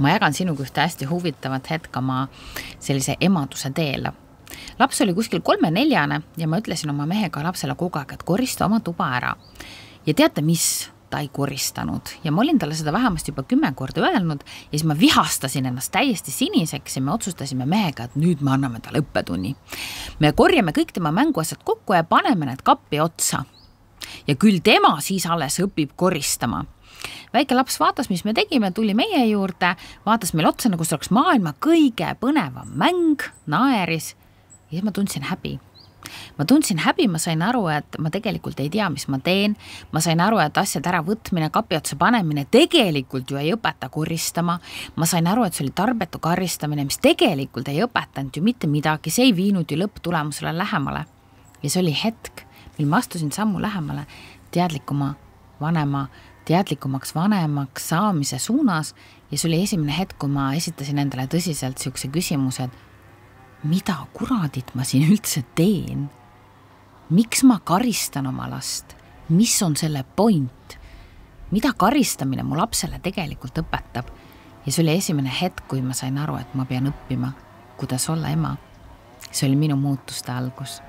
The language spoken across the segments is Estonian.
ma jagan sinuga ühte hästi huvitavat hetka ma sellise emaduse teele. Laps oli kuskil 3-4 ja ma ütlesin oma mehega lapsele kogu aeg, et korista oma tuba ära. Ja teate, mis ta ei koristanud. Ja ma olin talle seda vähemasti juba 10 korda öelnud ja siis ma vihastasin ennast täiesti siniseks ja me otsustasime mehega, et nüüd me anname talle õppetunni. Me korjame kõik tema mänguasjad kokku ja paneme need kappi otsa. Ja küll tema siis alles õpib koristama. Väike laps vaatas, mis me tegime, tuli meie juurde, vaatas meil otsa, nagu see oleks maailma kõige põnevam mäng, naeris ja siis ma tundsin häbi. Ma sain aru, et ma tegelikult ei tea, mis ma teen. Ma sain aru, et asjad ära võtmine, kapi otsa panemine tegelikult ju ei õpeta koristama. Ma sain aru, et see oli tarbetu karistamine, mis tegelikult ei õpetanud ju mitte midagi. See ei viinud ju lõpptulemusele lähemale. Ja see oli hetk, mil ma astusin sammu lähemale teadlikumaks vanemaks saamise suunas ja see oli esimene hetk, kui ma esitasin endale tõsiselt siukse küsimuse, et mida kuradit ma siin üldse teen? Miks ma karistan oma last? Mis on selle point? Mida karistamine mu lapsele tegelikult õpetab? Ja see oli esimene hetk, kui ma sain aru, et ma pean õppima, kuidas olla ema. See oli minu muutuste algus.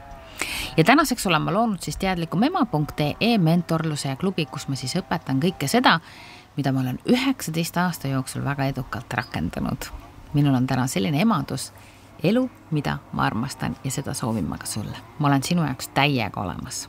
Ja tänaseks olen ma loonud siis teadlikumema.ee mentorluse ja klubi, kus ma siis õpetan kõike seda, mida ma olen 19 aasta jooksul väga edukalt rakendanud. Minul on täna selline emadus, elu, mida ma armastan ja seda soovin ma ka sulle. Ma olen sinu jaoks täiega olemas.